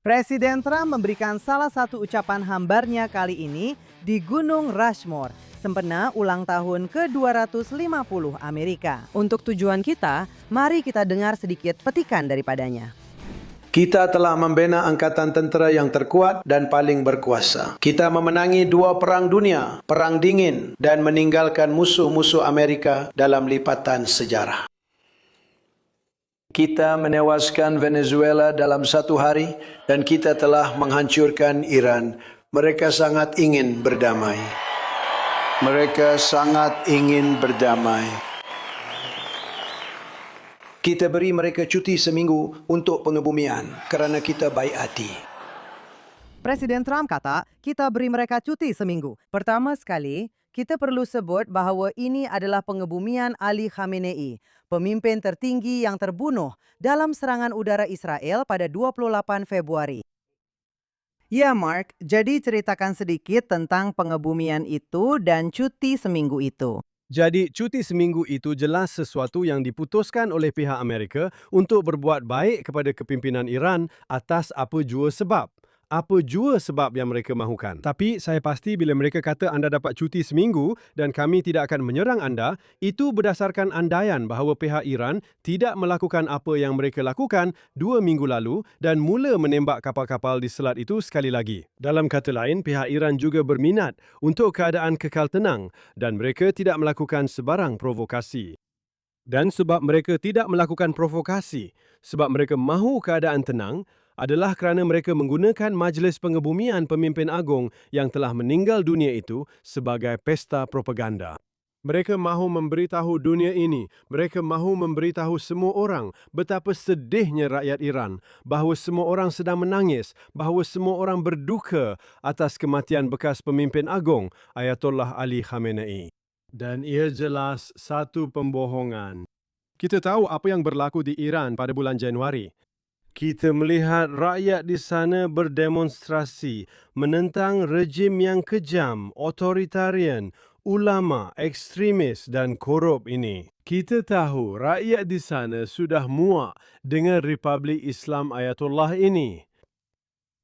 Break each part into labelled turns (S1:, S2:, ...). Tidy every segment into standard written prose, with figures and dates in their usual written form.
S1: Presiden Trump memberikan salah satu ucapan hambarnya kali ini di Gunung Rushmore, sempena ulang tahun ke-250 Amerika. Untuk tujuan kita, mari kita dengar sedikit petikan daripadanya.
S2: Kita telah membina angkatan tentera yang terkuat dan paling berkuasa. Kita memenangi 2 perang dunia, perang dingin, dan meninggalkan musuh-musuh Amerika dalam lipatan sejarah. Kita menewaskan Venezuela dalam 1 hari dan kita telah menghancurkan Iran. Mereka sangat ingin berdamai. Mereka sangat ingin berdamai. Kita beri mereka cuti seminggu untuk pengebumian kerana kita baik hati.
S1: Presiden Trump kata, kita beri mereka cuti seminggu. Pertama sekali, kita perlu sebut bahawa ini adalah pengebumian Ali Khamenei, pemimpin tertinggi yang terbunuh dalam serangan udara Israel pada 28 Februari. Ya, Mark, jadi ceritakan sedikit tentang pengebumian itu dan cuti seminggu itu.
S3: Jadi, cuti seminggu itu jelas sesuatu yang diputuskan oleh pihak Amerika untuk berbuat baik kepada kepimpinan Iran atas apa jua sebab. Apa jua sebab yang mereka mahukan. Tapi saya pasti bila mereka kata anda dapat cuti seminggu dan kami tidak akan menyerang anda, itu berdasarkan andaian bahawa pihak Iran tidak melakukan apa yang mereka lakukan 2 minggu lalu dan mula menembak kapal-kapal di selat itu sekali lagi. Dalam kata lain, pihak Iran juga berminat untuk keadaan kekal tenang dan mereka tidak melakukan sebarang provokasi. Dan sebab mereka tidak melakukan provokasi, sebab mereka mahu keadaan tenang, adalah kerana mereka menggunakan majlis pengebumian pemimpin agung yang telah meninggal dunia itu sebagai pesta propaganda. Mereka mahu memberitahu dunia ini, mereka mahu memberitahu semua orang betapa sedihnya rakyat Iran, bahawa semua orang sedang menangis, bahawa semua orang berduka atas kematian bekas pemimpin agung Ayatollah Ali Khamenei. Dan ia jelas satu pembohongan. Kita tahu apa yang berlaku di Iran pada bulan Januari. Kita melihat rakyat di sana berdemonstrasi menentang rejim yang kejam, otoritarian, ulama, ekstremis dan korup ini. Kita tahu rakyat di sana sudah muak dengan Republik Islam Ayatollah ini.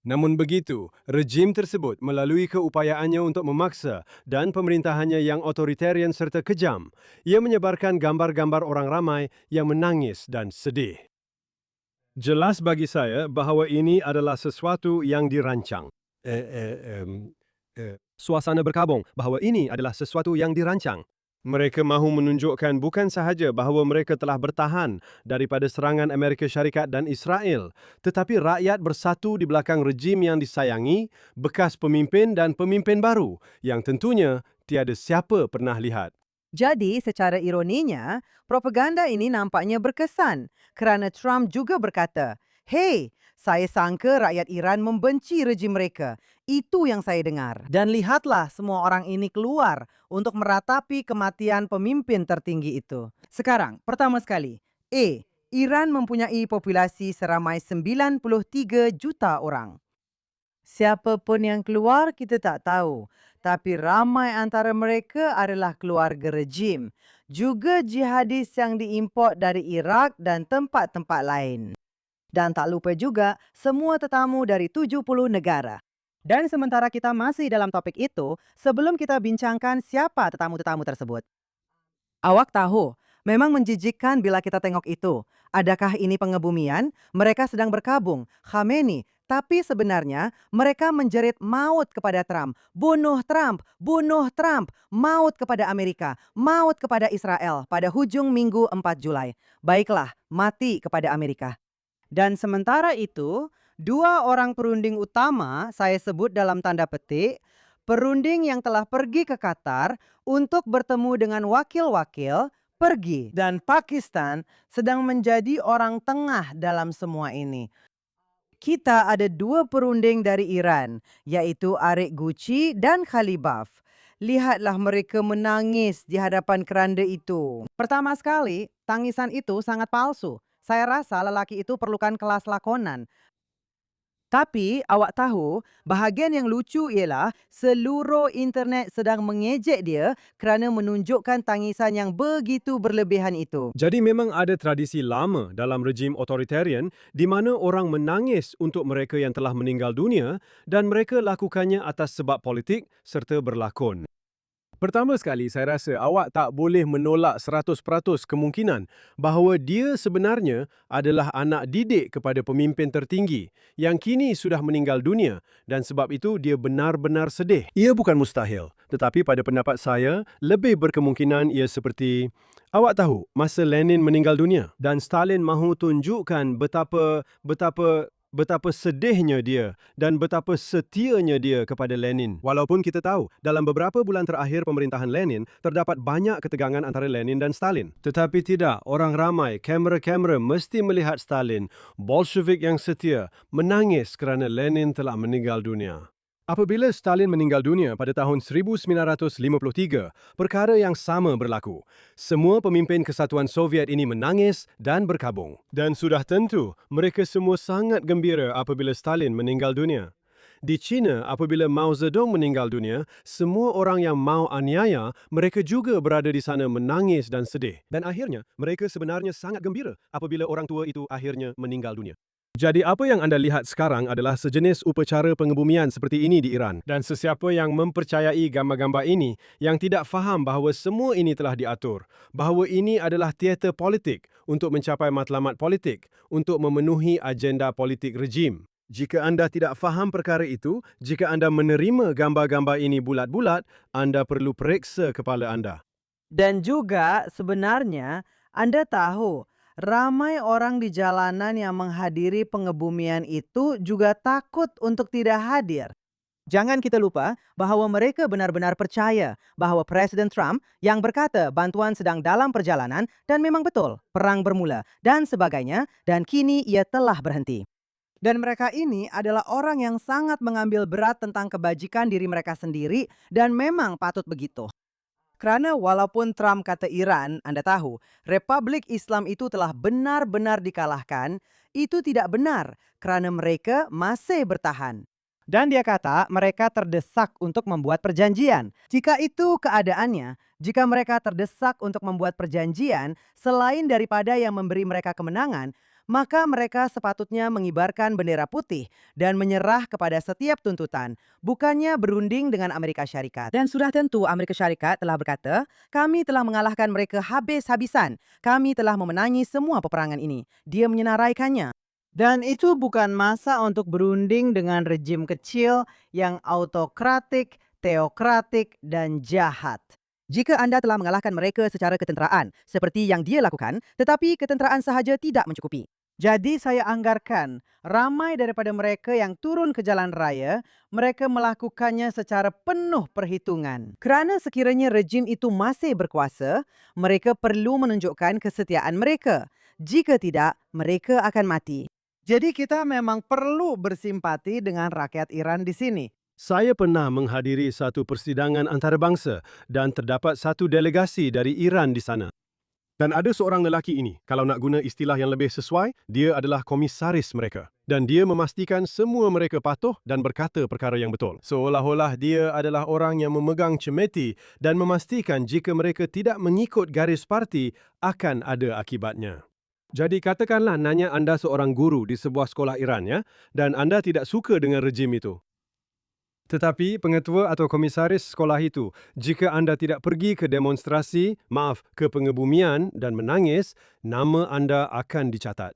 S3: Namun begitu, rejim tersebut melalui keupayaannya untuk memaksa dan pemerintahannya yang otoritarian serta kejam, ia menyebarkan gambar-gambar orang ramai yang menangis dan sedih. Jelas bagi saya bahawa ini adalah sesuatu yang dirancang. Suasana berkabung bahawa ini adalah sesuatu yang dirancang. Mereka mahu menunjukkan bukan sahaja bahawa mereka telah bertahan daripada serangan Amerika Syarikat dan Israel, tetapi rakyat bersatu di belakang rejim yang disayangi, bekas pemimpin dan pemimpin baru yang tentunya tiada siapa pernah lihat.
S1: Jadi, secara ironinya, propaganda ini nampaknya berkesan kerana Trump juga berkata, "Hei, saya sangka rakyat Iran membenci rejim mereka. Itu yang saya dengar." Dan lihatlah semua orang ini keluar untuk meratapi kematian pemimpin tertinggi itu. Sekarang, pertama sekali, Iran mempunyai populasi seramai 93 juta orang. Siapapun yang keluar kita tak tahu, tapi ramai antara mereka adalah keluarga rejim, juga jihadis yang diimport dari Iraq dan tempat-tempat lain. Dan tak lupa juga semua tetamu dari 70 negara. Dan sementara kita masih dalam topik itu, sebelum kita bincangkan siapa tetamu-tetamu tersebut. Awak tahu, memang menjijikkan bila kita tengok itu. Adakah ini pengebumian? Mereka sedang berkabung, Khamenei. Tapi sebenarnya mereka menjerit maut kepada Trump. Bunuh Trump, bunuh Trump. Maut kepada Amerika, maut kepada Israel pada hujung minggu 4 Julai. Baiklah, mati kepada Amerika. Dan sementara itu, 2 orang perunding utama saya sebut dalam tanda petik, perunding yang telah pergi ke Qatar untuk bertemu dengan wakil-wakil, pergi. Dan Pakistan sedang menjadi orang tengah dalam semua ini. Kita ada 2 perunding dari Iran, yaitu Arik Gucci dan Khalibaf. Lihatlah mereka menangis di hadapan keranda itu. Pertama sekali, tangisan itu sangat palsu. Saya rasa lelaki itu perlukan kelas lakonan. Tapi awak tahu, bahagian yang lucu ialah seluruh internet sedang mengejek dia kerana menunjukkan tangisan yang begitu berlebihan itu.
S3: Jadi memang ada tradisi lama dalam rejim otoritarian di mana orang menangis untuk mereka yang telah meninggal dunia dan mereka lakukannya atas sebab politik serta berlakon. Pertama sekali, saya rasa awak tak boleh menolak 100% kemungkinan bahawa dia sebenarnya adalah anak didik kepada pemimpin tertinggi yang kini sudah meninggal dunia dan sebab itu dia benar-benar sedih. Ia bukan mustahil, tetapi pada pendapat saya, lebih berkemungkinan ia seperti, awak tahu, masa Lenin meninggal dunia dan Stalin mahu tunjukkan betapa sedihnya dia dan betapa setianya dia kepada Lenin. Walaupun kita tahu, dalam beberapa bulan terakhir pemerintahan Lenin, terdapat banyak ketegangan antara Lenin dan Stalin. Tetapi tidak, orang ramai, kamera-kamera mesti melihat Stalin, Bolshevik yang setia, menangis kerana Lenin telah meninggal dunia. Apabila Stalin meninggal dunia pada tahun 1953, perkara yang sama berlaku. Semua pemimpin kesatuan Soviet ini menangis dan berkabung. Dan sudah tentu, mereka semua sangat gembira apabila Stalin meninggal dunia. Di China, apabila Mao Zedong meninggal dunia, semua orang yang mau aniaya, mereka juga berada di sana menangis dan sedih. Dan akhirnya, mereka sebenarnya sangat gembira apabila orang tua itu akhirnya meninggal dunia. Jadi apa yang anda lihat sekarang adalah sejenis upacara pengebumian seperti ini di Iran. Dan sesiapa yang mempercayai gambar-gambar ini yang tidak faham bahawa semua ini telah diatur, bahawa ini adalah teater politik untuk mencapai matlamat politik, untuk memenuhi agenda politik rejim. Jika anda tidak faham perkara itu, jika anda menerima gambar-gambar ini bulat-bulat, anda perlu periksa kepala anda.
S1: Dan juga sebenarnya anda tahu, ramai orang di jalanan yang menghadiri pengebumian itu juga takut untuk tidak hadir. Jangan kita lupa bahawa mereka benar-benar percaya bahawa Presiden Trump yang berkata bantuan sedang dalam perjalanan dan memang betul, perang bermula dan sebagainya dan kini ia telah berhenti. Dan mereka ini adalah orang yang sangat mengambil berat tentang kebajikan diri mereka sendiri dan memang patut begitu. Kerana walaupun Trump kata Iran, anda tahu, Republik Islam itu telah benar-benar dikalahkan, itu tidak benar kerana mereka masih bertahan. Dan dia kata mereka terdesak untuk membuat perjanjian. Jika itu keadaannya, jika mereka terdesak untuk membuat perjanjian, selain daripada yang memberi mereka kemenangan, maka mereka sepatutnya mengibarkan bendera putih dan menyerah kepada setiap tuntutan, bukannya berunding dengan Amerika Syarikat. Dan sudah tentu Amerika Syarikat telah berkata, kami telah mengalahkan mereka habis-habisan. Kami telah memenangi semua peperangan ini. Dia menyenaraikannya. Dan itu bukan masa untuk berunding dengan rejim kecil yang autokratik, teokratik, dan jahat. Jika anda telah mengalahkan mereka secara ketenteraan, seperti yang dia lakukan, tetapi ketenteraan sahaja tidak mencukupi. Jadi saya anggarkan, ramai daripada mereka yang turun ke jalan raya, mereka melakukannya secara penuh perhitungan. Kerana sekiranya rejim itu masih berkuasa, mereka perlu menunjukkan kesetiaan mereka. Jika tidak, mereka akan mati. Jadi kita memang perlu bersimpati dengan rakyat Iran di sini.
S3: Saya pernah menghadiri satu persidangan antarabangsa dan terdapat satu delegasi dari Iran di sana. Dan ada seorang lelaki ini, kalau nak guna istilah yang lebih sesuai, dia adalah komisaris mereka. Dan dia memastikan semua mereka patuh dan berkata perkara yang betul. Seolah-olah dia adalah orang yang memegang cemeti dan memastikan jika mereka tidak mengikut garis parti, akan ada akibatnya. Jadi katakanlah nanya anda seorang guru di sebuah sekolah Iran ya, dan anda tidak suka dengan rejim itu. Tetapi pengetua atau komisaris sekolah itu, jika anda tidak pergi ke demonstrasi, ke pengebumian dan menangis, nama anda akan dicatat.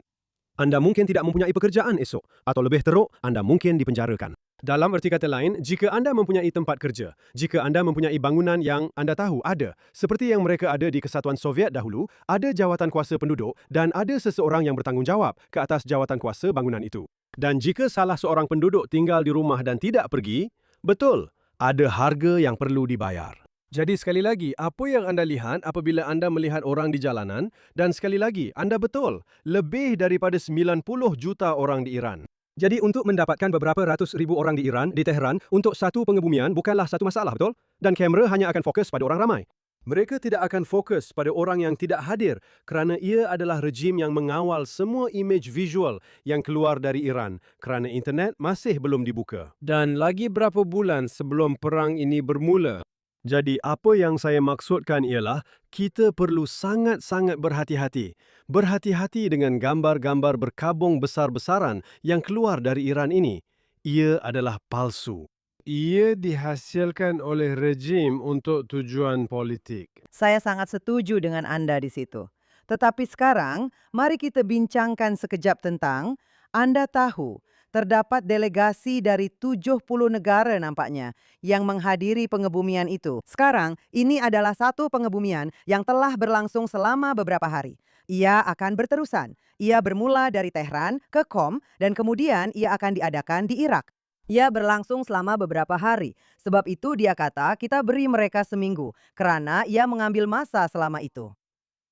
S3: Anda mungkin tidak mempunyai pekerjaan esok, atau lebih teruk, anda mungkin dipenjarakan. Dalam erti kata lain, jika anda mempunyai tempat kerja, jika anda mempunyai bangunan yang anda tahu ada, seperti yang mereka ada di Kesatuan Soviet dahulu, ada jawatan kuasa penduduk dan ada seseorang yang bertanggungjawab ke atas jawatan kuasa bangunan itu. Dan jika salah seorang penduduk tinggal di rumah dan tidak pergi, betul, ada harga yang perlu dibayar. Jadi sekali lagi, apa yang anda lihat apabila anda melihat orang di jalanan, dan sekali lagi, anda betul, lebih daripada 90 juta orang di Iran. Jadi untuk mendapatkan beberapa ratus ribu orang di Iran, di Tehran, untuk satu pengebumian bukanlah satu masalah, betul? Dan kamera hanya akan fokus pada orang ramai. Mereka tidak akan fokus pada orang yang tidak hadir kerana ia adalah rejim yang mengawal semua imej visual yang keluar dari Iran kerana internet masih belum dibuka. Dan lagi berapa bulan sebelum perang ini bermula. Jadi apa yang saya maksudkan ialah kita perlu sangat-sangat berhati-hati. Berhati-hati dengan gambar-gambar berkabung besar-besaran yang keluar dari Iran ini. Ia adalah palsu. Ia dihasilkan oleh rejim untuk tujuan politik.
S1: Saya sangat setuju dengan Anda di situ. Tetapi sekarang, mari kita bincangkan sekejap tentang, Anda tahu, terdapat delegasi dari 70 negara nampaknya yang menghadiri pengebumian itu. Sekarang, ini adalah satu pengebumian yang telah berlangsung selama beberapa hari. Ia akan berterusan. Ia bermula dari Tehran ke Qom dan kemudian ia akan diadakan di Irak. Ia berlangsung selama beberapa hari. Sebab itu dia kata kita beri mereka seminggu karena ia mengambil masa selama itu.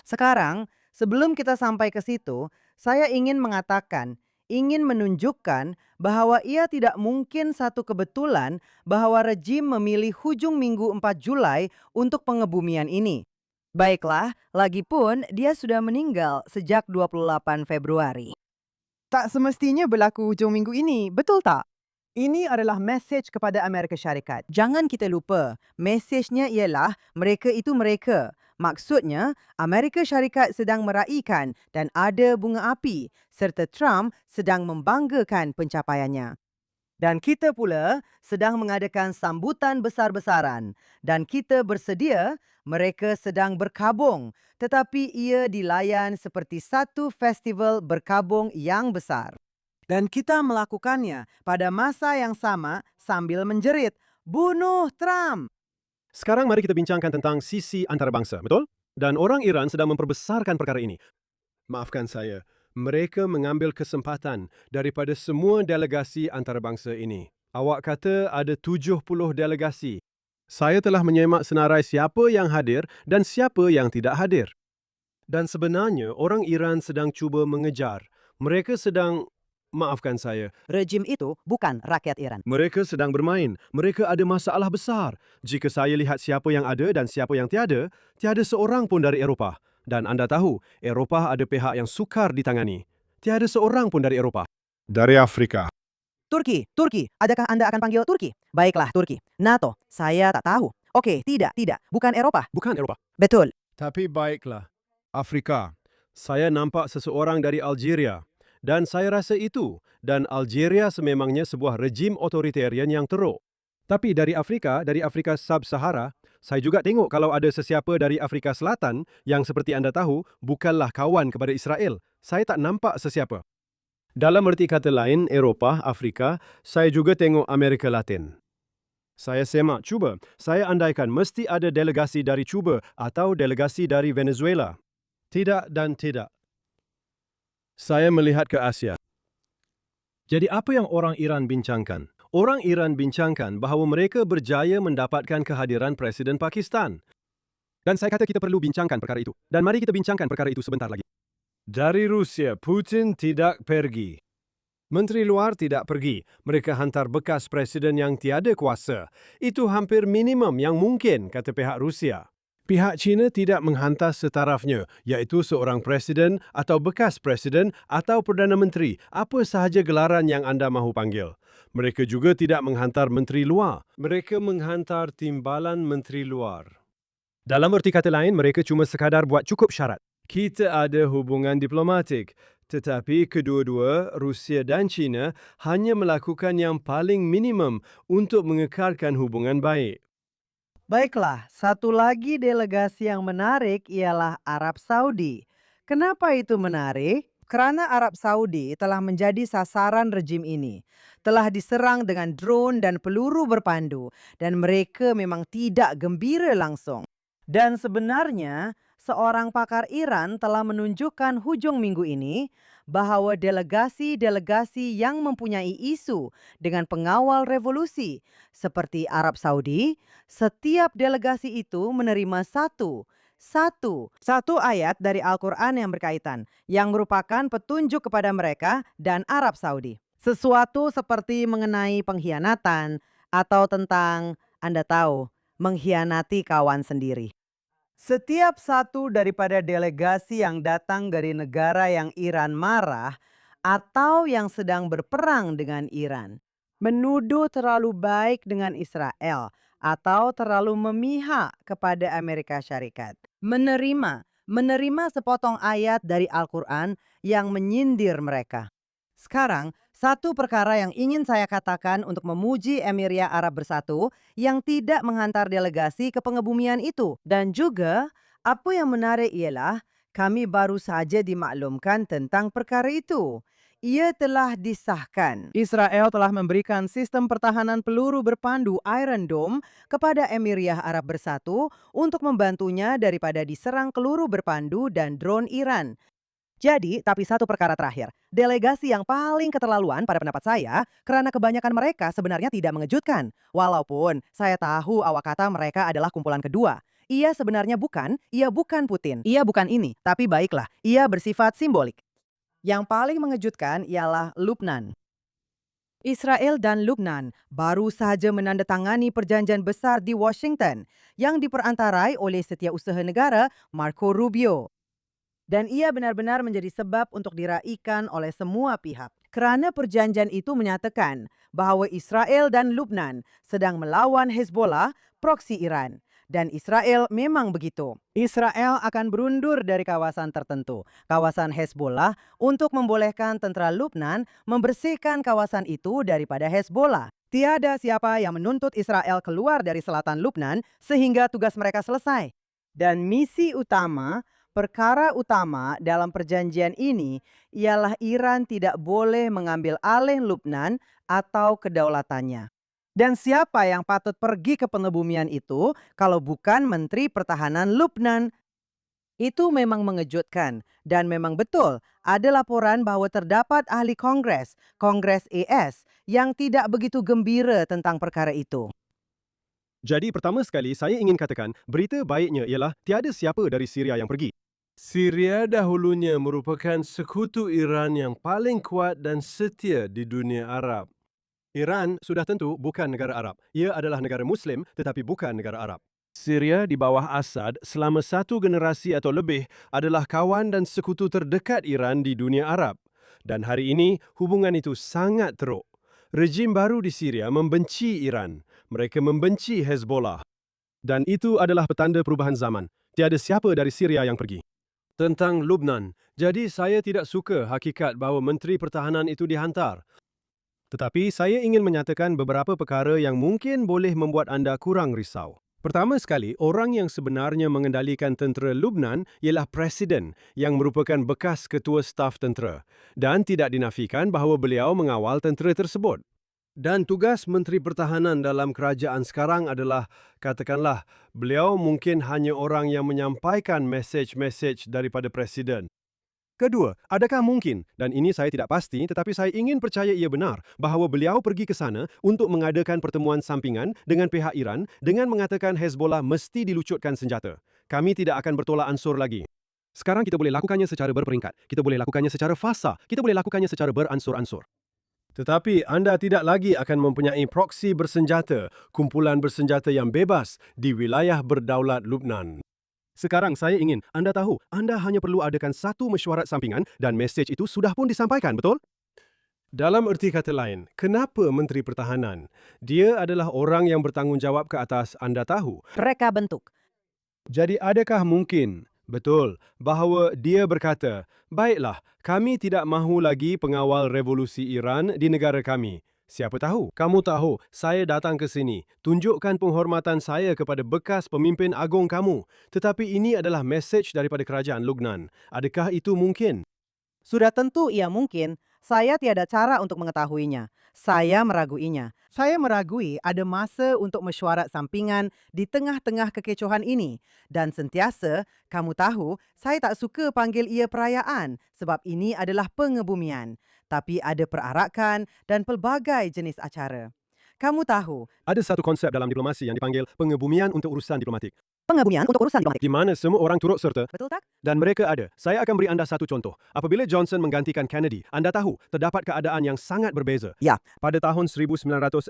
S1: Sekarang, sebelum kita sampai ke situ, saya ingin mengatakan, ingin menunjukkan bahwa ia tidak mungkin satu kebetulan bahwa rejim memilih hujung minggu 4 Julai untuk pengebumian ini. Baiklah, lagipun dia sudah meninggal sejak 28 Februari. Tak semestinya berlaku hujung minggu ini, betul tak? Ini adalah mesej kepada Amerika Syarikat. Jangan kita lupa, mesejnya ialah mereka itu mereka. Maksudnya, Amerika Syarikat sedang meraihkan dan ada bunga api serta Trump sedang membanggakan pencapaiannya. Dan kita pula sedang mengadakan sambutan besar-besaran dan kita bersedia mereka sedang berkabung tetapi ia dilayan seperti satu festival berkabung yang besar. Dan kita melakukannya pada masa yang sama sambil menjerit, "Bunuh Trump!"
S3: Sekarang mari kita bincangkan tentang sisi antarabangsa, betul? Dan orang Iran sedang memperbesarkan perkara ini. Maafkan saya, mereka mengambil kesempatan daripada semua delegasi antarabangsa ini. Awak kata ada 70 delegasi. Saya telah menyemak senarai siapa yang hadir dan siapa yang tidak hadir. Dan sebenarnya orang Iran sedang cuba mengejar. Mereka sedang, maafkan saya,
S1: Rejim itu bukan rakyat Iran.
S3: mereka sedang bermain. Mereka ada masalah besar. Jika saya lihat siapa yang ada dan siapa yang tiada, tiada seorang pun dari Eropah. Dan anda tahu, Eropah ada pihak yang sukar ditangani. Tiada seorang pun dari Eropah. Dari Afrika.
S1: Turki, adakah Anda akan panggil Turki? Baiklah, Turki. NATO, saya tak tahu. Oke, tidak, bukan Eropah.
S3: Bukan Eropah.
S1: Betul.
S3: Tapi baiklah. Afrika. Saya nampak seseorang dari Algeria. Dan saya rasa itu. Dan Algeria sememangnya sebuah rejim otoritarian yang teruk. Tapi dari Afrika Sub-Sahara, saya juga tengok kalau ada sesiapa dari Afrika Selatan yang seperti anda tahu, bukanlah kawan kepada Israel. Saya tak nampak sesiapa. Dalam erti kata lain, Eropah, Afrika, saya juga tengok Amerika Latin. Saya semak Cuba. Saya andaikan mesti ada delegasi dari Cuba atau delegasi dari Venezuela. Tidak dan tidak. Saya melihat ke Asia. Jadi apa yang orang Iran bincangkan? Orang Iran bincangkan bahawa mereka berjaya mendapatkan kehadiran Presiden Pakistan. Dan saya kata kita perlu bincangkan perkara itu. Dan mari kita bincangkan perkara itu sebentar lagi. Dari Rusia, Putin tidak pergi. Menteri Luar tidak pergi. Mereka hantar bekas presiden yang tiada kuasa. Itu hampir minimum yang mungkin, kata pihak Rusia. Pihak China tidak menghantar setarafnya, iaitu seorang presiden atau bekas presiden atau Perdana Menteri, apa sahaja gelaran yang anda mahu panggil. Mereka juga tidak menghantar menteri luar. Mereka menghantar timbalan menteri luar. Dalam erti kata lain, mereka cuma sekadar buat cukup syarat. Kita ada hubungan diplomatik, tetapi kedua-dua, Rusia dan China, hanya melakukan yang paling minimum untuk mengekalkan hubungan baik.
S1: Baiklah, satu lagi delegasi yang menarik ialah Arab Saudi. Kenapa itu menarik? Kerana Arab Saudi telah menjadi sasaran rejim ini. Telah diserang dengan drone dan peluru berpandu dan mereka memang tidak gembira langsung. Dan sebenarnya, seorang pakar Iran telah menunjukkan hujung minggu ini bahawa delegasi-delegasi yang mempunyai isu dengan pengawal revolusi seperti Arab Saudi, setiap delegasi itu menerima satu ayat dari Al-Quran yang berkaitan, yang merupakan petunjuk kepada mereka dan Arab Saudi. Sesuatu seperti mengenai pengkhianatan atau tentang, Anda tahu, mengkhianati kawan sendiri. Setiap satu daripada delegasi yang datang dari negara yang Iran marah atau yang sedang berperang dengan Iran menuduh terlalu baik dengan Israel atau terlalu memihak kepada Amerika Syarikat. Menerima sepotong ayat dari Al-Quran yang menyindir mereka. Sekarang, satu perkara yang ingin saya katakan untuk memuji Emiria Arab Bersatu yang tidak menghantar delegasi ke pengebumian itu. Dan juga, apa yang menarik ialah kami baru saja dimaklumkan tentang perkara itu. Ia telah disahkan. Israel telah memberikan sistem pertahanan peluru berpandu Iron Dome kepada Emiria Arab Bersatu untuk membantunya daripada diserang peluru berpandu dan drone Iran. Jadi, tapi satu perkara terakhir. Delegasi yang paling keterlaluan pada pendapat saya karena kebanyakan mereka sebenarnya tidak mengejutkan. Walaupun saya tahu awak kata mereka adalah kumpulan kedua. Ia sebenarnya ia bukan Putin, ia bukan ini. Tapi baiklah, ia bersifat simbolik. Yang paling mengejutkan ialah Lubnan. Israel dan Lubnan baru saja menandatangani perjanjian besar di Washington yang diperantarai oleh Setiausaha Negara Marco Rubio. Dan ia benar-benar menjadi sebab untuk diraikan oleh semua pihak. Kerana perjanjian itu menyatakan bahawa Israel dan Lubnan sedang melawan Hezbollah, proksi Iran. Dan Israel memang begitu. Israel akan berundur dari kawasan tertentu, kawasan Hezbollah, untuk membolehkan tentera Lubnan membersihkan kawasan itu daripada Hezbollah. Tiada siapa yang menuntut Israel keluar dari selatan Lubnan sehingga tugas mereka selesai. Dan perkara utama dalam perjanjian ini ialah Iran tidak boleh mengambil alih Lubnan atau kedaulatannya. Dan siapa yang patut pergi ke pengebumian itu kalau bukan Menteri Pertahanan Lubnan? Itu memang mengejutkan dan memang betul ada laporan bahwa terdapat ahli Kongres AS yang tidak begitu gembira tentang perkara itu.
S3: Jadi pertama sekali saya ingin katakan berita baiknya ialah tiada siapa dari Syria yang pergi. Syria dahulunya merupakan sekutu Iran yang paling kuat dan setia di dunia Arab. Iran sudah tentu bukan negara Arab. Ia adalah negara Muslim tetapi bukan negara Arab. Syria di bawah Assad selama satu generasi atau lebih adalah kawan dan sekutu terdekat Iran di dunia Arab. Dan hari ini hubungan itu sangat teruk. Rejim baru di Syria membenci Iran. Mereka membenci Hezbollah. Dan itu adalah petanda perubahan zaman. Tiada siapa dari Syria yang pergi. Tentang Lubnan, jadi saya tidak suka hakikat bahawa Menteri Pertahanan itu dihantar. Tetapi saya ingin menyatakan beberapa perkara yang mungkin boleh membuat anda kurang risau. Pertama sekali, orang yang sebenarnya mengendalikan tentera Lubnan ialah Presiden yang merupakan bekas ketua staf tentera dan tidak dinafikan bahawa beliau mengawal tentera tersebut. Dan tugas Menteri Pertahanan dalam kerajaan sekarang adalah, katakanlah, beliau mungkin hanya orang yang menyampaikan mesej-mesej daripada Presiden. Kedua, adakah mungkin, dan ini saya tidak pasti tetapi saya ingin percaya ia benar, bahawa beliau pergi ke sana untuk mengadakan pertemuan sampingan dengan pihak Iran dengan mengatakan Hezbollah mesti dilucutkan senjata. Kami tidak akan bertolak ansur lagi. Sekarang kita boleh lakukannya secara berperingkat. Kita boleh lakukannya secara fasa. Kita boleh lakukannya secara beransur-ansur. Tetapi anda tidak lagi akan mempunyai proksi bersenjata, kumpulan bersenjata yang bebas di wilayah berdaulat Lubnan. Sekarang saya ingin anda tahu, anda hanya perlu adakan satu mesyuarat sampingan dan mesej itu sudah pun disampaikan, betul? Dalam erti kata lain, kenapa Menteri Pertahanan? Dia adalah orang yang bertanggungjawab ke atas anda tahu.
S1: Reka bentuk.
S3: Jadi adakah mungkin, betul, bahawa dia berkata, baiklah, kami tidak mahu lagi pengawal revolusi Iran di negara kami. Siapa tahu? Kamu tahu, saya datang ke sini, tunjukkan penghormatan saya kepada bekas pemimpin agung kamu. Tetapi ini adalah mesej daripada kerajaan Lubnan. Adakah itu mungkin?
S1: Sudah tentu ia mungkin. Saya tiada cara untuk mengetahuinya. Saya meraguinya. Saya meragui ada masa untuk mesyuarat sampingan di tengah-tengah kekecohan ini. Dan sentiasa, kamu tahu, saya tak suka panggil ia perayaan sebab ini adalah pengebumian. Tapi ada perarakan dan pelbagai jenis acara. Kamu tahu,
S3: ada satu konsep dalam diplomasi yang dipanggil pengebumian untuk urusan diplomatik.
S1: pengebumian untuk urusan diplomatik.
S3: Di mana semua orang turut serta
S1: Betul tak?
S3: dan mereka ada. Saya akan beri anda satu contoh. Apabila Johnson menggantikan Kennedy, anda tahu terdapat keadaan yang sangat berbeza.
S1: Ya.
S3: Pada tahun 1963,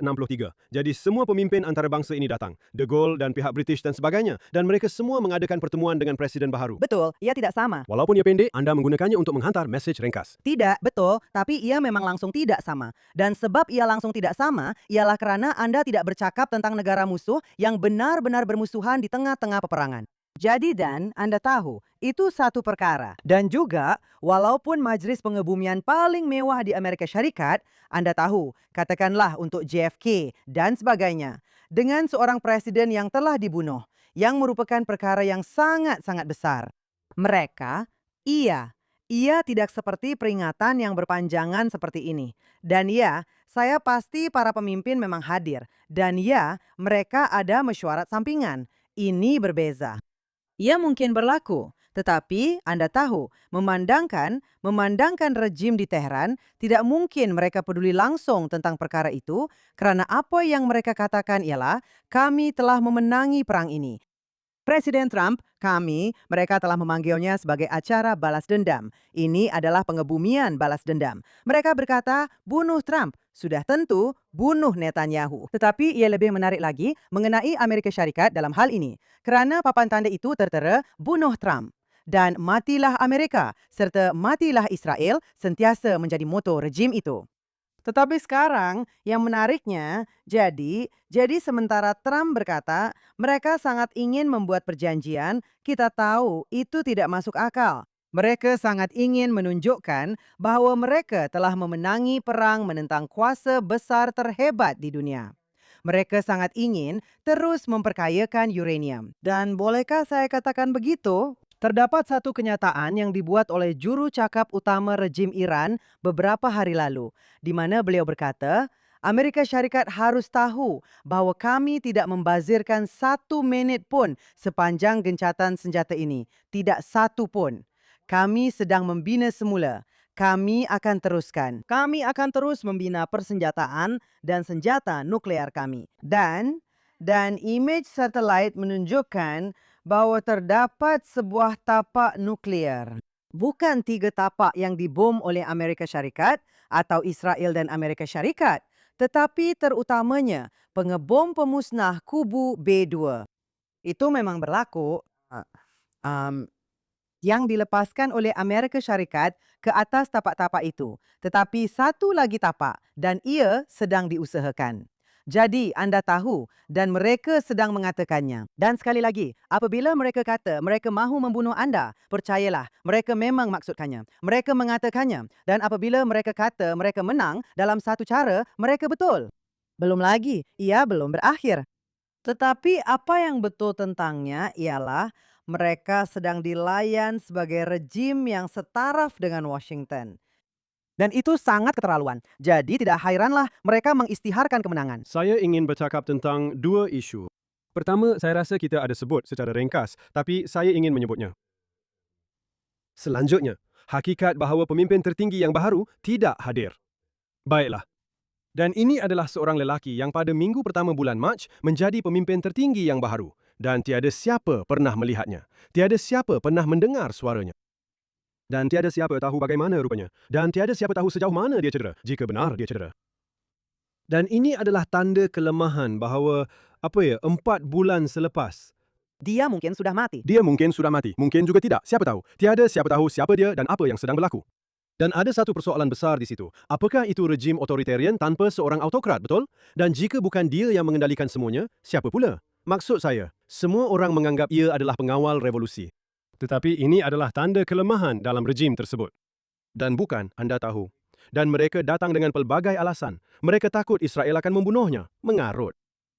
S3: jadi semua pemimpin antarabangsa ini datang. De Gaulle dan pihak British dan sebagainya. Dan mereka semua mengadakan pertemuan dengan Presiden baharu.
S1: Betul, ia tidak sama.
S3: Walaupun ia pendek, anda menggunakannya untuk menghantar mesej ringkas.
S1: Tidak, betul, tapi ia memang langsung tidak sama. Dan sebab ia langsung tidak sama, ialah kerana Anda tidak bercakap tentang negara musuh yang benar-benar bermusuhan di tengah-tengah peperangan. Jadi Dan, Anda tahu, itu satu perkara. Dan juga, walaupun majlis pengebumian paling mewah di Amerika Syarikat, Anda tahu, katakanlah untuk JFK dan sebagainya, dengan seorang presiden yang telah dibunuh, yang merupakan perkara yang sangat-sangat besar. Mereka, ia tidak seperti peringatan yang berpanjangan seperti ini. Dan ya, saya pasti para pemimpin memang hadir. Dan ya, mereka ada mesyuarat sampingan. Ini berbeza. Ia mungkin berlaku, tetapi Anda tahu, memandangkan rejim di Teheran, tidak mungkin mereka peduli langsung tentang perkara itu, kerana apa yang mereka katakan ialah, kami telah memenangi perang ini. Presiden Trump, mereka telah memanggilnya sebagai acara balas dendam. Ini adalah pengebumian balas dendam. Mereka berkata, bunuh Trump. Sudah tentu, bunuh Netanyahu. Tetapi ia lebih menarik lagi mengenai Amerika Syarikat dalam hal ini. Kerana papan tanda itu tertera, bunuh Trump. Dan matilah Amerika, serta matilah Israel sentiasa menjadi moto rejim itu. Tetapi sekarang yang menariknya, jadi sementara Trump berkata mereka sangat ingin membuat perjanjian, kita tahu itu tidak masuk akal. Mereka sangat ingin menunjukkan bahwa mereka telah memenangi perang menentang kuasa besar terhebat di dunia. Mereka sangat ingin terus memperkayakan uranium. Dan bolehkah saya katakan begitu? Terdapat satu kenyataan yang dibuat oleh juru cakap utama rejim Iran beberapa hari lalu, di mana beliau berkata, Amerika Syarikat harus tahu bahawa kami tidak membazirkan 1 minit pun sepanjang gencatan senjata ini. Tidak satu pun. Kami sedang membina semula. Kami akan teruskan. Kami akan terus membina persenjataan dan senjata nuklear kami. Dan imej satelit menunjukkan bahawa terdapat sebuah tapak nuklear. Bukan 3 tapak yang dibom oleh Amerika Syarikat atau Israel dan Amerika Syarikat, tetapi terutamanya pengebom pemusnah kubu B2. Itu memang berlaku yang dilepaskan oleh Amerika Syarikat ke atas tapak-tapak itu. Tetapi satu lagi tapak dan ia sedang diusahakan. Jadi anda tahu dan mereka sedang mengatakannya. Dan sekali lagi, apabila mereka kata mereka mahu membunuh anda, percayalah, mereka memang maksudkannya. Mereka mengatakannya. Dan apabila mereka kata mereka menang dalam satu cara, mereka betul. Belum lagi, ia belum berakhir. Tetapi apa yang betul tentangnya ialah mereka sedang dilayan sebagai rejim yang setaraf dengan Washington. Dan itu sangat keterlaluan. Jadi tidak hairanlah mereka mengisytiharkan kemenangan.
S3: Saya ingin bercakap tentang 2 isu. Pertama, saya rasa kita ada sebut secara ringkas, tapi saya ingin menyebutnya. Selanjutnya, hakikat bahawa pemimpin tertinggi yang baharu tidak hadir. Baiklah. Dan ini adalah seorang lelaki yang pada minggu pertama bulan Mac menjadi pemimpin tertinggi yang baharu. Dan tiada siapa pernah melihatnya. Tiada siapa pernah mendengar suaranya. Dan tiada siapa tahu bagaimana rupanya. Dan tiada siapa tahu sejauh mana dia cedera, jika benar dia cedera. Dan ini adalah tanda kelemahan bahawa, 4 bulan selepas,
S1: Dia mungkin sudah mati.
S3: dia mungkin sudah mati. Mungkin juga tidak. Siapa tahu. Tiada siapa tahu siapa dia dan apa yang sedang berlaku. Dan ada satu persoalan besar di situ. Apakah itu rejim otoritarian tanpa seorang autokrat, betul? Dan jika bukan dia yang mengendalikan semuanya, siapa pula? Maksud saya, semua orang menganggap ia adalah pengawal revolusi. Tetapi ini adalah tanda kelemahan dalam rejim tersebut. Dan bukan, anda tahu. Dan mereka datang dengan pelbagai alasan. Mereka takut Israel akan membunuhnya. Mengarut.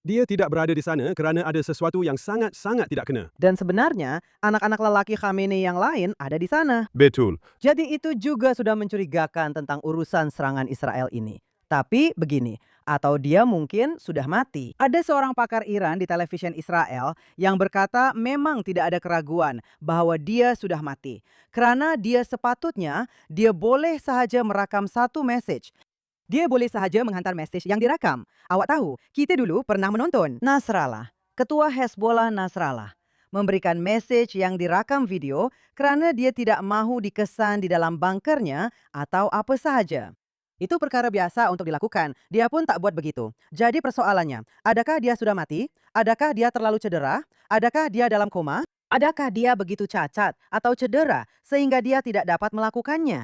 S3: Dia tidak berada di sana kerana ada sesuatu yang sangat-sangat tidak kena.
S1: Dan sebenarnya, anak-anak lelaki Khamenei yang lain ada di sana.
S3: Betul.
S1: Jadi itu juga sudah mencurigakan tentang urusan serangan Israel ini. Tapi begini, atau dia mungkin sudah mati. Ada seorang pakar Iran di televisi Israel yang berkata memang tidak ada keraguan bahwa dia sudah mati. Kerana dia sepatutnya, dia boleh sahaja merakam satu message. Dia boleh sahaja menghantar message yang direkam. Awak tahu, kita dulu pernah menonton Nasrallah, ketua Hezbollah Nasrallah. memberikan mesej yang dirakam video kerana dia tidak mahu dikesan di dalam bunkernya atau apa sahaja. Itu perkara biasa untuk dilakukan. Dia pun tak buat begitu. Jadi persoalannya, adakah dia sudah mati? Adakah dia terlalu cedera? Adakah dia dalam koma? Adakah dia begitu cacat atau cedera sehingga dia tidak dapat melakukannya?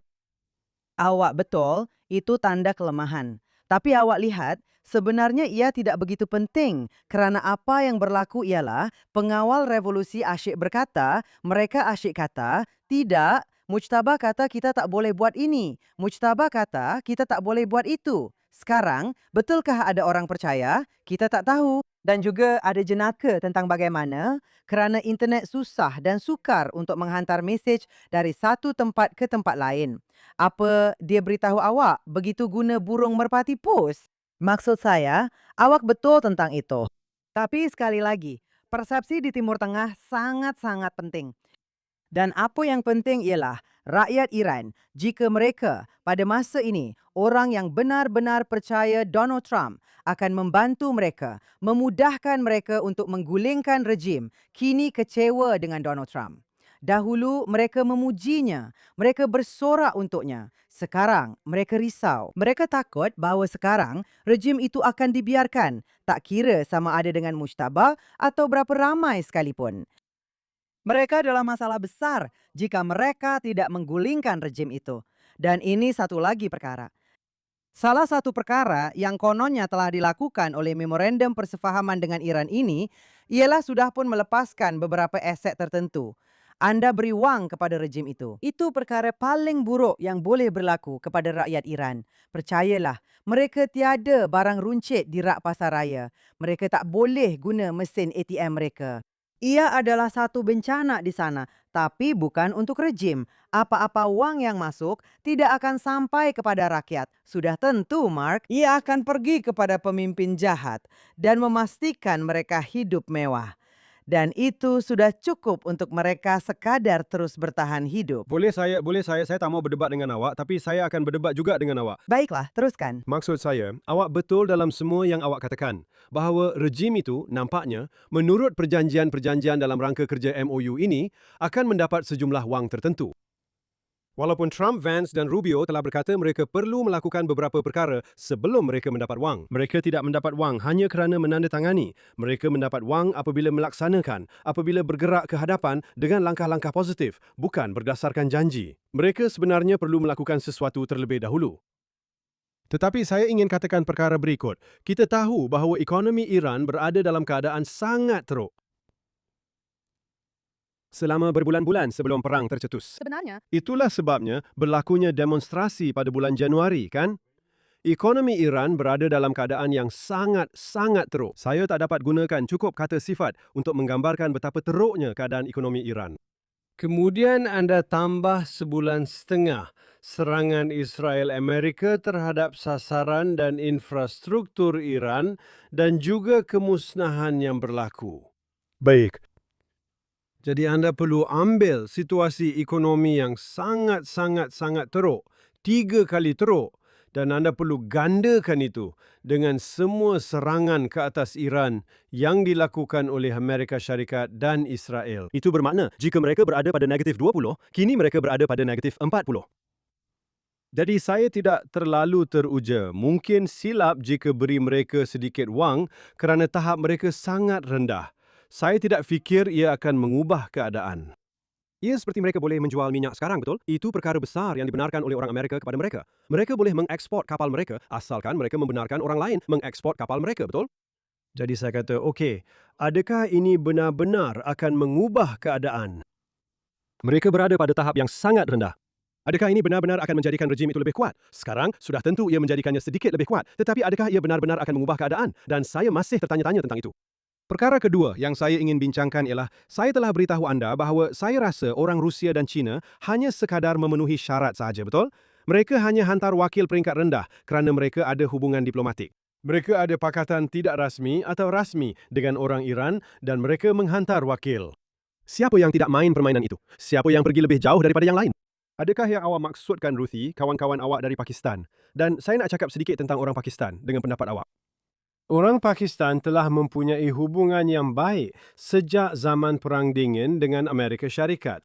S1: Awak betul, itu tanda kelemahan. Tapi awak lihat, sebenarnya ia tidak begitu penting kerana apa yang berlaku ialah pengawal revolusi asyik berkata, mereka asyik kata, tidak, Mujtaba kata kita tak boleh buat ini. Mujtaba kata kita tak boleh buat itu. Sekarang, betulkah ada orang percaya? Kita tak tahu. Dan juga ada jenaka tentang bagaimana kerana internet susah dan sukar untuk menghantar mesej dari satu tempat ke tempat lain. Apa dia beritahu awak begitu guna burung merpati pos? Maksud saya, awak betul tentang itu. Tapi sekali lagi, persepsi di Timur Tengah sangat-sangat penting. Dan apa yang penting ialah rakyat Iran, jika mereka pada masa ini orang yang benar-benar percaya Donald Trump akan membantu mereka, memudahkan mereka untuk menggulingkan rejim, kini kecewa dengan Donald Trump. Dahulu mereka memujinya, mereka bersorak untuknya. Sekarang mereka risau. Mereka takut bahawa sekarang rejim itu akan dibiarkan, tak kira sama ada dengan Mujtaba atau berapa ramai sekalipun. Mereka dalam masalah besar jika mereka tidak menggulingkan rejim itu. Dan ini satu lagi perkara. Salah satu perkara yang kononnya telah dilakukan oleh memorandum persefahaman dengan Iran ini ialah sudah pun melepaskan beberapa aset tertentu. Anda beri wang kepada rejim itu. Itu perkara paling buruk yang boleh berlaku kepada rakyat Iran. Percayalah, mereka tiada barang runcit di rak pasaraya. Mereka tak boleh guna mesin ATM mereka. Ia adalah satu bencana di sana, tapi bukan untuk rejim. Apa-apa wang yang masuk tidak akan sampai kepada rakyat. Sudah tentu, Mark, ia akan pergi kepada pemimpin jahat dan memastikan mereka hidup mewah. Dan itu sudah cukup untuk mereka sekadar terus bertahan hidup.
S3: Boleh saya tak mau berdebat dengan awak, tapi saya akan berdebat juga dengan awak.
S1: Baiklah, teruskan.
S3: Maksud saya, awak betul dalam semua yang awak katakan. Bahawa rejim itu nampaknya, menurut perjanjian-perjanjian dalam rangka kerja MOU ini, akan mendapat sejumlah wang tertentu. Walaupun Trump, Vance dan Rubio telah berkata mereka perlu melakukan beberapa perkara sebelum mereka mendapat wang. Mereka tidak mendapat wang hanya kerana menandatangani. Mereka mendapat wang apabila melaksanakan, apabila bergerak ke hadapan dengan langkah-langkah positif, bukan berdasarkan janji. Mereka sebenarnya perlu melakukan sesuatu terlebih dahulu. Tetapi saya ingin katakan perkara berikut. Kita tahu bahawa ekonomi Iran berada dalam keadaan sangat teruk selama berbulan-bulan sebelum perang tercetus.
S1: Sebenarnya,
S3: Itulah sebabnya berlakunya demonstrasi pada bulan Januari, kan? Ekonomi Iran berada dalam keadaan yang sangat-sangat teruk. Saya tak dapat gunakan cukup kata sifat untuk menggambarkan betapa teruknya keadaan ekonomi Iran. Kemudian anda tambah sebulan setengah serangan Israel Amerika terhadap sasaran dan infrastruktur Iran dan juga kemusnahan yang berlaku. Baik. Jadi anda perlu ambil situasi ekonomi yang sangat-sangat teruk, 3 kali teruk, dan anda perlu gandakan itu dengan semua serangan ke atas Iran yang dilakukan oleh Amerika Syarikat dan Israel. Itu bermakna jika mereka berada pada negatif 20, kini mereka berada pada negatif 40. Jadi saya tidak terlalu teruja. Mungkin silap jika beri mereka sedikit wang kerana tahap mereka sangat rendah. Saya tidak fikir ia akan mengubah keadaan. Ia seperti mereka boleh menjual minyak sekarang, betul? Itu perkara besar yang dibenarkan oleh orang Amerika kepada mereka. Mereka boleh mengeksport kapal mereka asalkan mereka membenarkan orang lain mengeksport kapal mereka, betul? Jadi saya kata, okey, adakah ini benar-benar akan mengubah keadaan? Mereka berada pada tahap yang sangat rendah. Adakah ini benar-benar akan menjadikan rejim itu lebih kuat? Sekarang, sudah tentu ia menjadikannya sedikit lebih kuat. Tetapi adakah ia benar-benar akan mengubah keadaan? Dan saya masih tertanya-tanya tentang itu. Perkara kedua yang saya ingin bincangkan ialah saya telah beritahu anda bahawa saya rasa orang Rusia dan China hanya sekadar memenuhi syarat sahaja, betul? Mereka hanya hantar wakil peringkat rendah kerana mereka ada hubungan diplomatik. Mereka ada pakatan tidak rasmi atau rasmi dengan orang Iran dan mereka menghantar wakil. Siapa yang tidak main permainan itu? Siapa yang pergi lebih jauh daripada yang lain? Adakah yang awak maksudkan, Ruthie, kawan-kawan awak dari Pakistan? Dan saya nak cakap sedikit tentang orang Pakistan dengan pendapat awak. Orang Pakistan telah mempunyai hubungan yang baik sejak zaman Perang Dingin dengan Amerika Syarikat.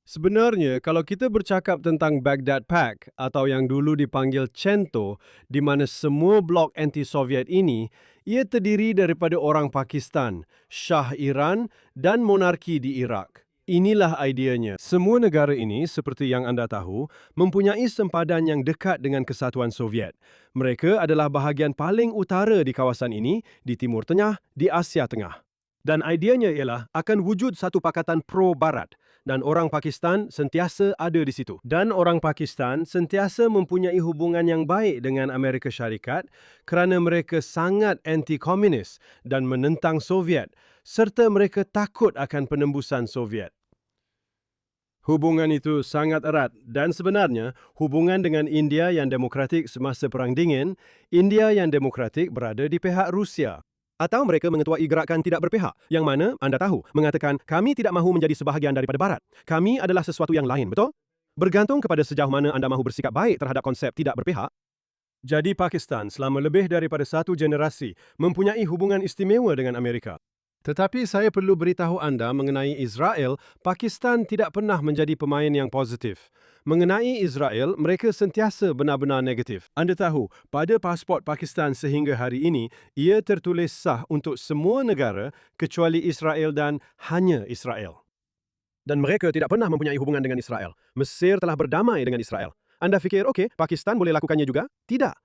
S3: Sebenarnya, kalau kita bercakap tentang Baghdad Pact atau yang dulu dipanggil CENTO, di mana semua blok anti-Soviet ini, ia terdiri daripada orang Pakistan, Shah Iran dan monarki di Iraq. Inilah ideanya. Semua negara ini, seperti yang anda tahu, mempunyai sempadan yang dekat dengan Kesatuan Soviet. Mereka adalah bahagian paling utara di kawasan ini, di Timur Tengah, di Asia Tengah. Dan ideanya ialah akan wujud satu pakatan pro-Barat dan orang Pakistan sentiasa ada di situ. Dan orang Pakistan sentiasa mempunyai hubungan yang baik dengan Amerika Syarikat kerana mereka sangat anti-komunis dan menentang Soviet serta mereka takut akan penembusan Soviet. Hubungan itu sangat erat dan sebenarnya hubungan dengan India yang demokratik semasa Perang Dingin, India yang demokratik berada di pihak Rusia. Atau mereka mengetuai gerakan tidak berpihak, yang mana anda tahu mengatakan kami tidak mahu menjadi sebahagian daripada Barat. Kami adalah sesuatu yang lain, betul? Bergantung kepada sejauh mana anda mahu bersikap baik terhadap konsep tidak berpihak. Jadi Pakistan selama lebih daripada satu generasi mempunyai hubungan istimewa dengan Amerika. Tetapi saya perlu beritahu anda mengenai Israel, Pakistan tidak pernah menjadi pemain yang positif. Mengenai Israel, mereka sentiasa benar-benar negatif. Anda tahu, pada pasport Pakistan sehingga hari ini, ia tertulis sah untuk semua negara kecuali Israel dan hanya Israel. Dan mereka tidak pernah mempunyai hubungan dengan Israel. Mesir telah berdamai dengan Israel. Anda fikir, okey, Pakistan boleh lakukannya juga? Tidak.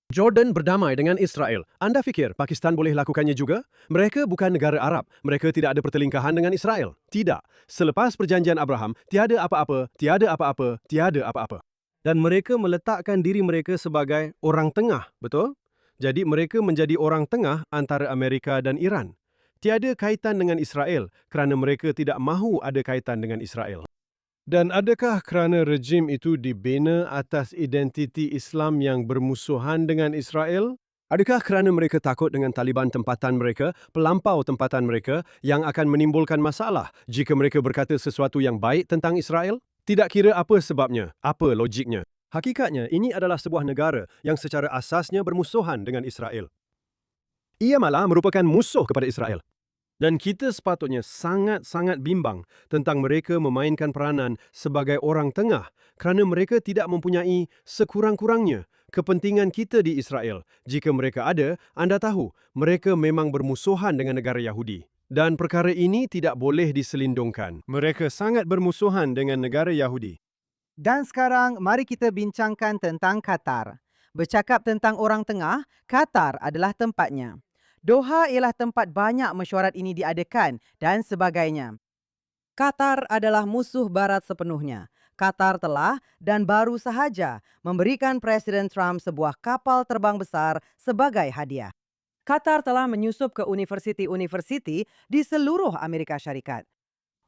S3: Jordan berdamai dengan Israel. Anda fikir Pakistan boleh lakukannya juga? Mereka bukan negara Arab. Mereka tidak ada pertelingkahan dengan Israel. Tidak. Selepas perjanjian Abraham, tiada apa-apa, tiada apa-apa, tiada apa-apa. Dan mereka meletakkan diri mereka sebagai orang tengah, betul? Jadi mereka menjadi orang tengah antara Amerika dan Iran. Tiada kaitan dengan Israel kerana mereka tidak mahu ada kaitan dengan Israel. Dan adakah kerana rejim itu dibina atas identiti Islam yang bermusuhan dengan Israel? Adakah kerana mereka takut dengan Taliban tempatan mereka, pelampau tempatan mereka yang akan menimbulkan masalah jika mereka berkata sesuatu yang baik tentang Israel? Tidak kira apa sebabnya, apa logiknya. Hakikatnya, ini adalah sebuah negara yang secara asasnya bermusuhan dengan Israel. Ia malah merupakan musuh kepada Israel. Dan kita sepatutnya sangat-sangat bimbang tentang mereka memainkan peranan sebagai orang tengah kerana mereka tidak mempunyai sekurang-kurangnya kepentingan kita di Israel. Jika mereka ada, anda tahu, mereka memang bermusuhan dengan negara Yahudi. Dan perkara ini tidak boleh diselindungkan. Mereka sangat bermusuhan dengan negara Yahudi.
S1: Dan sekarang mari kita bincangkan tentang Qatar. Bercakap tentang orang tengah, Qatar adalah tempatnya. Doha ialah tempat banyak mesyuarat ini diadakan dan sebagainya. Qatar adalah musuh Barat sepenuhnya. Qatar telah dan baru sahaja memberikan Presiden Trump sebuah kapal terbang besar sebagai hadiah. Qatar telah menyusup ke universiti-universiti di seluruh Amerika Syarikat.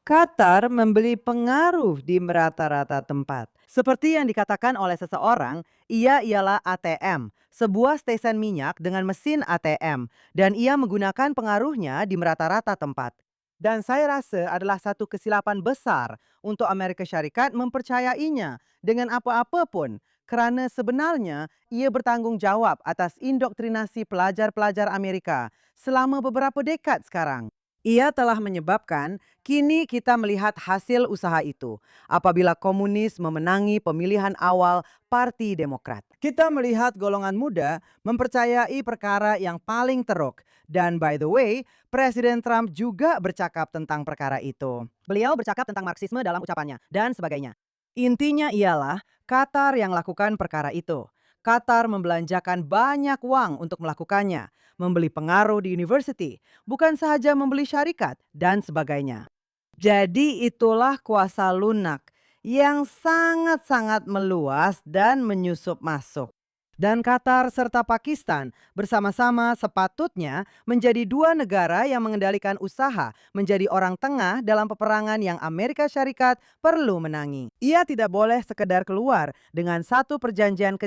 S1: Qatar membeli pengaruh di merata-rata tempat. Seperti yang dikatakan oleh seseorang, ia ialah ATM, sebuah stesen minyak dengan mesin ATM, dan ia menggunakan pengaruhnya di merata-rata tempat. Dan saya rasa adalah satu kesilapan besar untuk Amerika Syarikat mempercayainya dengan apa-apa pun, kerana sebenarnya ia bertanggung jawab atas indoktrinasi pelajar-pelajar Amerika selama beberapa dekad sekarang. Ia telah menyebabkan kini kita melihat hasil usaha itu apabila komunis memenangi pemilihan awal Parti Demokrat. Kita melihat golongan muda mempercayai perkara yang paling teruk. Dan by the way, Presiden Trump juga bercakap tentang perkara itu. Beliau bercakap tentang Marxisme dalam ucapannya dan sebagainya. Intinya ialah Qatar yang lakukan perkara itu. Qatar membelanjakan banyak uang untuk melakukannya, membeli pengaruh di university, bukan sahaja membeli syarikat, dan sebagainya. Jadi itulah kuasa lunak yang sangat-sangat meluas dan menyusup masuk. Dan Qatar serta Pakistan bersama-sama sepatutnya menjadi dua negara yang mengendalikan usaha menjadi orang tengah dalam peperangan yang Amerika Syarikat perlu menangi. Ia tidak boleh sekedar keluar dengan satu perjanjian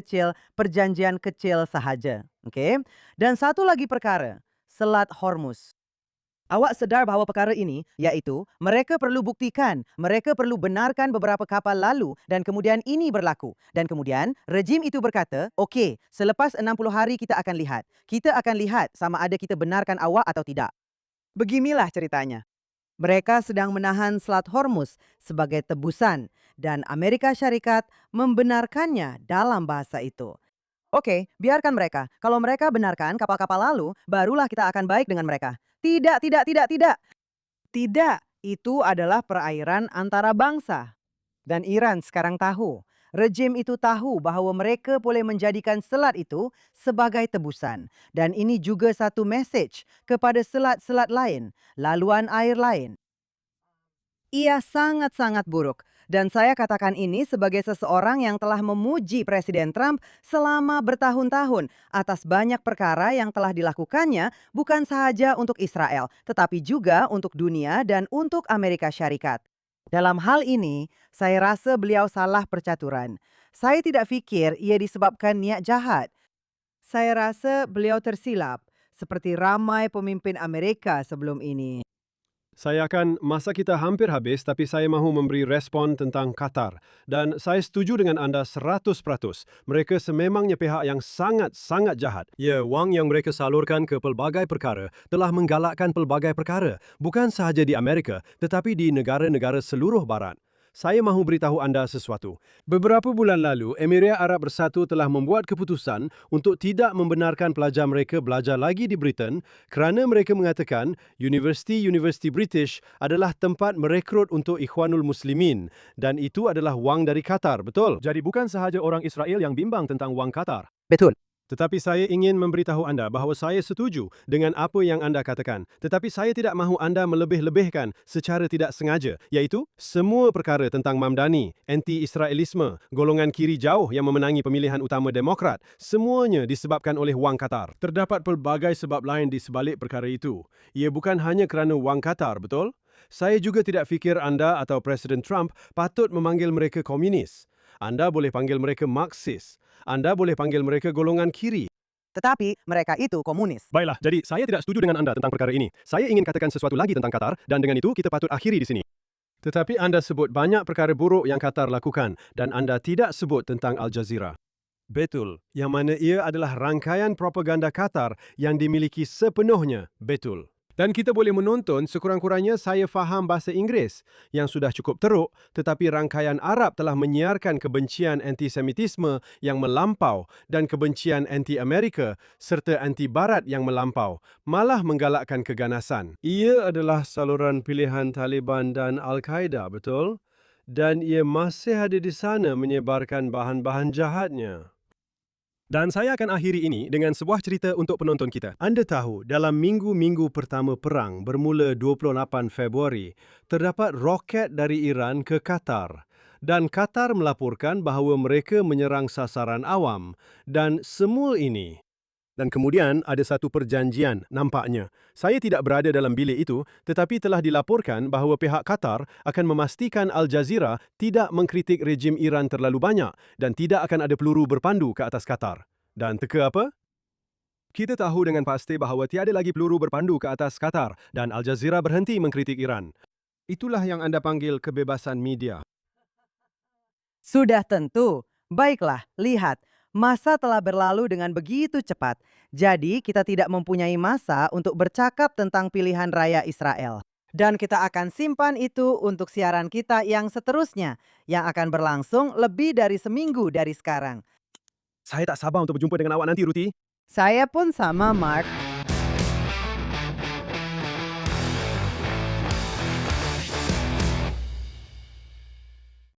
S1: kecil sahaja. Okay? Dan satu lagi perkara, Selat Hormuz. Awak sedar bahawa perkara ini, iaitu mereka perlu buktikan, mereka perlu benarkan beberapa kapal lalu dan kemudian ini berlaku. Dan kemudian rejim itu berkata, okey, selepas 60 hari kita akan lihat. Kita akan lihat sama ada kita benarkan awak atau tidak. Beginilah ceritanya. Mereka sedang menahan Selat Hormuz sebagai tebusan dan Amerika Syarikat membenarkannya dalam bahasa itu. Okey, biarkan mereka. Kalau mereka benarkan kapal-kapal lalu, barulah kita akan baik dengan mereka. Tidak, tidak, tidak, tidak. Tidak, itu adalah perairan antara bangsa. Dan Iran sekarang tahu. Rejim itu tahu bahawa mereka boleh menjadikan selat itu sebagai tebusan. Dan ini juga satu mesej kepada selat-selat lain, laluan air lain. Ia sangat-sangat buruk. Dan saya katakan ini sebagai seseorang yang telah memuji Presiden Trump selama bertahun-tahun atas banyak perkara yang telah dilakukannya bukan sahaja untuk Israel, tetapi juga untuk dunia dan untuk Amerika Syarikat. Dalam hal ini, saya rasa beliau salah percaturan. Saya tidak fikir ia disebabkan niat jahat. Saya rasa beliau tersilap, seperti ramai pemimpin Amerika sebelum ini.
S3: Masa kita hampir habis, tapi saya mahu memberi respon tentang Qatar. Dan saya setuju dengan anda 100%. Mereka sememangnya pihak yang sangat-sangat jahat. Ya, wang yang mereka salurkan ke pelbagai perkara telah menggalakkan pelbagai perkara. Bukan sahaja di Amerika, tetapi di negara-negara seluruh barat. Saya mahu beritahu anda sesuatu. Beberapa bulan lalu, Emirat Arab Bersatu telah membuat keputusan untuk tidak membenarkan pelajar mereka belajar lagi di Britain kerana mereka mengatakan Universiti-Universiti British adalah tempat merekrut untuk Ikhwanul Muslimin dan itu adalah wang dari Qatar, betul? Jadi bukan sahaja orang Israel yang bimbang tentang wang Qatar.
S1: Betul.
S3: Tetapi saya ingin memberitahu anda bahawa saya setuju dengan apa yang anda katakan. Tetapi saya tidak mahu anda melebih-lebihkan secara tidak sengaja, iaitu semua perkara tentang Mamdani, anti-Israelisme, golongan kiri jauh yang memenangi pemilihan utama Demokrat, semuanya disebabkan oleh wang Qatar. Terdapat pelbagai sebab lain di sebalik perkara itu. Ia bukan hanya kerana wang Qatar, betul? Saya juga tidak fikir anda atau Presiden Trump patut memanggil mereka komunis. Anda boleh panggil mereka Marxis. Anda boleh panggil mereka golongan kiri.
S1: Tetapi mereka itu komunis.
S3: Baiklah, jadi saya tidak setuju dengan anda tentang perkara ini. Saya ingin katakan sesuatu lagi tentang Qatar dan dengan itu kita patut akhiri di sini. Tetapi anda sebut banyak perkara buruk yang Qatar lakukan dan anda tidak sebut tentang Al Jazeera. Betul, yang mana ia adalah rangkaian propaganda Qatar yang dimiliki sepenuhnya. Betul. Dan kita boleh menonton sekurang-kurangnya saya faham bahasa Inggeris yang sudah cukup teruk, tetapi rangkaian Arab telah menyiarkan kebencian antisemitisme yang melampau dan kebencian anti-Amerika serta anti-Barat yang melampau, malah menggalakkan keganasan. Ia adalah saluran pilihan Taliban dan Al-Qaeda, betul? Dan ia masih ada di sana menyebarkan bahan-bahan jahatnya. Dan saya akan akhiri ini dengan sebuah cerita untuk penonton kita. Anda tahu, dalam minggu-minggu pertama perang bermula 28 Februari, terdapat roket dari Iran ke Qatar. Dan Qatar melaporkan bahawa mereka menyerang sasaran awam. Dan semua ini. Dan kemudian ada satu perjanjian, nampaknya. Saya tidak berada dalam bilik itu, tetapi telah dilaporkan bahawa pihak Qatar akan memastikan Al Jazeera tidak mengkritik rejim Iran terlalu banyak dan tidak akan ada peluru berpandu ke atas Qatar. Dan teka apa? Kita tahu dengan pasti bahawa tiada lagi peluru berpandu ke atas Qatar dan Al Jazeera berhenti mengkritik Iran. Itulah yang anda panggil kebebasan media.
S1: Sudah tentu. Baiklah, lihat. Masa telah berlalu dengan begitu cepat. Jadi kita tidak mempunyai masa untuk bercakap tentang pilihan raya Israel. Dan kita akan simpan itu untuk siaran kita yang seterusnya, yang akan berlangsung lebih dari seminggu dari sekarang.
S3: Saya tak sabar untuk berjumpa dengan awak nanti, Ruti.
S1: Saya pun sama, Mark.